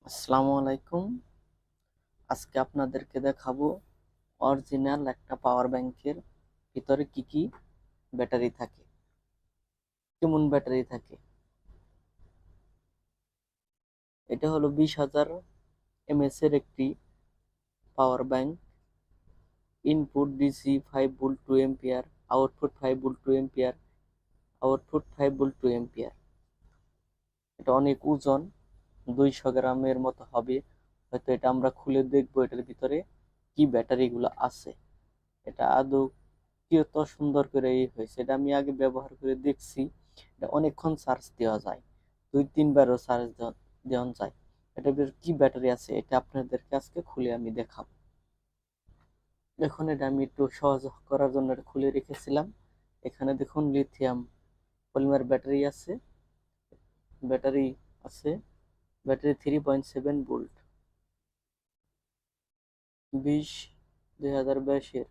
আসসালামু আলাইকুম। আজকে আপনাদেরকে দেখাবো অরিজিনাল একটা পাওয়ার ব্যাংকের ভিতরে কি কি ব্যাটারি থাকে, কেমন ব্যাটারি থাকে। এটা হলো 20,000 mAh এর একটি power bank. Input DC 5 volt 2 ampere, output 5 volt 2 ampere, output 5 volt 2 ampere. এটা অনেক ওজন, 200 গ্রামের মতো হবে। হয়তো এটা আমরা খুলে দেখবো এটার ভিতরে কি ব্যাটারিগুলো আছে। এটা আদৌ কত সুন্দর করে হয়েছে, এটা আমি আগে ব্যবহার করে দেখছি। এটা অনেকক্ষণ চার্জ দেওয়া যায়, 2-3বারও চার্জ দেওয়া যায়। এটার ভিতরে কি ব্যাটারি আছে এটা আপনাদেরকে আজকে খুলে আমি দেখাবো। দেখুন, এটা আমি একটু সহজ করার জন্য এটা খুলে রেখেছিলাম। এখানে দেখুন লিথিয়াম পলিমার ব্যাটারি আছে। ব্যাটারি 3.7 ভোল্ট, 2022-এর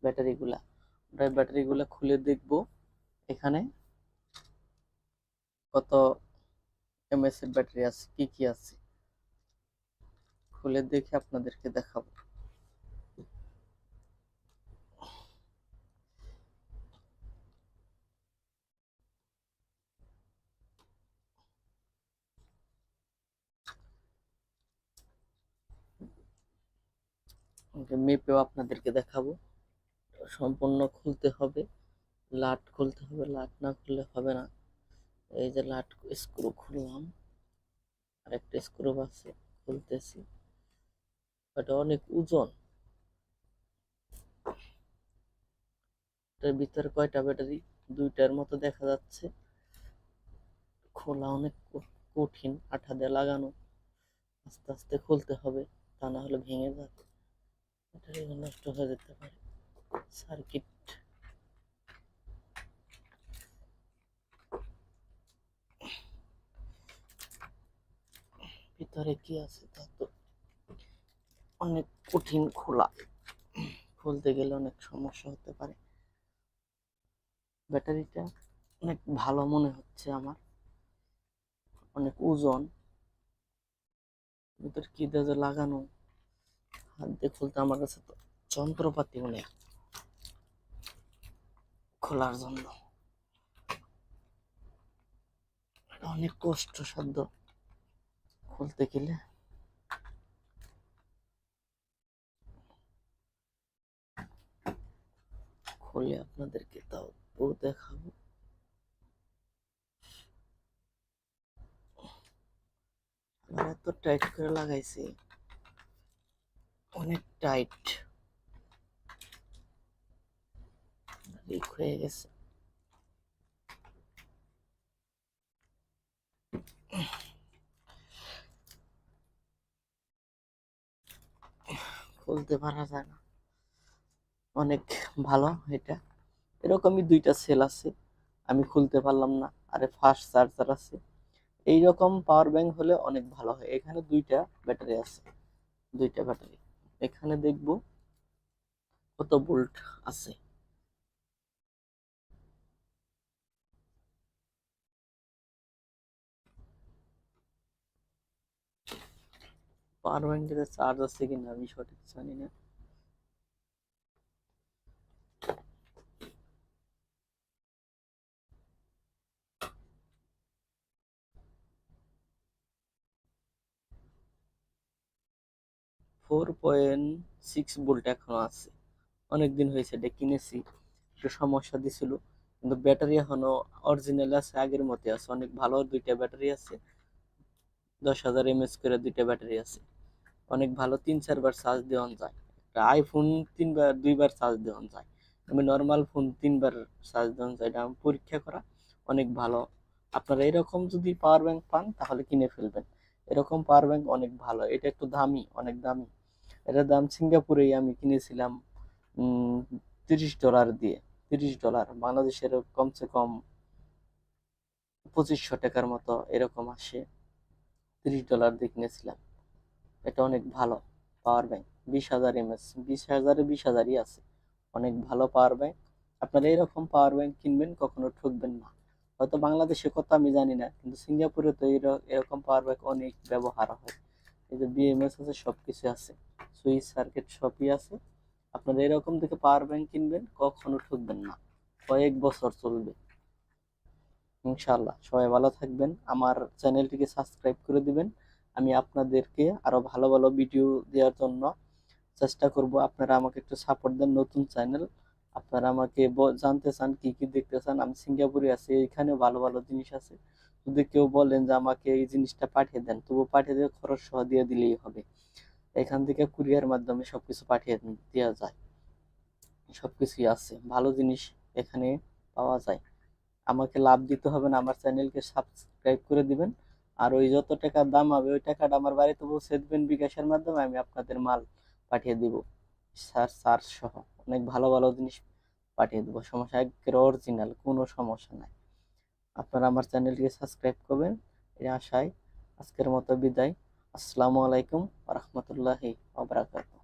ব্যাটারিগুলা। আমরা ব্যাটারিগুলা খুলে দেখব এখানে কত এমএস এর ব্যাটারি আছে, কি কি আছে খুলে দেখে আপনাদেরকে দেখাবো। মেপেও আপনাদেরকে দেখাবো। সম্পূর্ণ খুলতে হবে, লাট খুলতে হবে, লাট না খুললে হবে না। এই যে লাট স্ক্রু খুললাম, আর একটা স্ক্রু আছে, খুলতেছি। এটা অনেক ওজন। এটার ভিতরে কয়টা ব্যাটারি? দুইটার মতো দেখা যাচ্ছে। খোলা অনেক কঠিন, আঠা দিয়ে লাগানো। আস্তে আস্তে খুলতে হবে, তা না হলে ভেঙে যাবে, ব্যাটারি নষ্ট হয়ে যেতে পারে। সার্কিট ভিতরে কি আছে তা তো অনেক কঠিন খোলা, খুলতে গেলে অনেক সমস্যা হতে পারে। ব্যাটারিটা অনেক ভালো মনে হচ্ছে আমার, অনেক ওজন। ভিতর কি দিয়ে লাগানো, হাত দিয়ে খুলতে আমার কাছে তো যন্ত্রপাতিও নেই খোলার জন্য। এটা অনেক কষ্টসাধ্য খুলতে গেলে। খুলে আপনাদেরকে তাও দেখাবো। আমার এত টাইট করে লাগাইছে, অনেক টাইট, লিক হয়ে গেছে। খুলতে পারা যায় না, অনেক ভালো এটা। এরকমই দুইটা সেল আছে, আমি খুলতে পারলাম না। আরে ফাস্ট চার্জার আছে। এইরকম পাওয়ার ব্যাংক হলে অনেক ভালো হয়। এখানে দুইটা ব্যাটারি আছে, দুইটা ব্যাটারি। এখানে দেখব কত ভোল্ট আছে। পাওয়ার ব্যাংকের চার্জ আছে কিনা আমি সঠিক জানি না। ফোর পয়েন্ট সিক্স ভোল্ট এখনো আছে। অনেকদিন হয়েছে এটা কিনেছি, একটু সমস্যা দিছিল, কিন্তু ব্যাটারি এখনো অরিজিনাল আছে, আগের মতো আছে। অনেক ভালো দুইটা ব্যাটারি আছে, 10,000 mAh করে দুইটা ব্যাটারি আছে। অনেক ভালো, 3-4বার চার্জ দেওয়া যায়। একটা আইফোন 2বার চার্জ দেওয়া যায়। আমি নর্মাল ফোন 3বার চার্জ দেওয়া যায়, এটা আমার পরীক্ষা করা। অনেক ভালো। আপনারা এরকম যদি পাওয়ার ব্যাংক পান তাহলে কিনে ফেলবেন। এরকম পাওয়ার ব্যাংক অনেক ভালো। এটা একটু দামি, অনেক দামি। এটার দাম সিঙ্গাপুরেই আমি কিনেছিলাম উম $30 দিয়ে। $30 বাংলাদেশের কমসে কম 2500 টাকার মতো এরকম আসে। $30 দিয়ে কিনেছিলাম। এটা অনেক ভালো পাওয়ার ব্যাংক। 20,000 mAh, 20,000-এ 20,000ই আছে। অনেক ভালো পাওয়ার ব্যাংক। আপনারা এরকম পাওয়ার ব্যাংক কিনবেন, কখনো ঠকবেন না। হয়তো বাংলাদেশে কত আমি জানি না, কিন্তু সিঙ্গাপুরে তো এরকম পাওয়ার ব্যাংক অনেক ব্যবহার হয়। এই যে বিএমএস আছে, সবকিছু আছে, সুইচ সার্কিট সবই আছে। আপনারা এরকম থেকে পাওয়ার ব্যাংক কিনবেন, কখনো ঠকবেন না, কয়েক বছর চলবে ইনশাআল্লাহ। সবাই ভালো থাকবেন, আমার চ্যানেলটিকে সাবস্ক্রাইব করে দিবেন। আমি আপনাদেরকে আরো ভালো ভালো ভিডিও দেওয়ার জন্য চেষ্টা করব। আপনারা আমাকে একটু সাপোর্ট দেন, নতুন চ্যানেল। আপনারা আমাকে জানতে চান কি কি দেখতে চান, আমি সিঙ্গাপুরে আছি, এখানে ভালো ভালো জিনিস আছে। যদি কেউ বলেন যে আমাকে এই জিনিসটা পাঠিয়ে দেন, তবু পাঠিয়ে দিয়ে খরচ সহ দিয়ে দিলেই হবে। এখান থেকে কুরিয়ার মাধ্যমে সবকিছু পাঠিয়ে দেওয়া যায়, সবকিছুই আছে, ভালো জিনিস এখানে পাওয়া যায়। আমাকে লাভ দিতে হবে না, আমার চ্যানেলকে সাবস্ক্রাইব করে দিবেন। আর ওই যত টাকা দাম হবে ওই টাকাটা আমার বাড়িতে পৌঁছে দিবেন বিকাশের মাধ্যমে, আমি আপনাদের মাল পাঠিয়ে দিব চার্জ সহ। অনেক ভালো ভালো জিনিস পাঠিয়ে দেবো, সমস্যা একেবারে অরিজিনাল, কোনো সমস্যা নাই। আপনারা আমার চ্যানেলটিকে সাবস্ক্রাইব করবেন এই আশায় আজকের মতো বিদায়। আসসালামু আলাইকুম ওয়া রাহমাতুল্লাহি ওয়া বারাকাতুহু।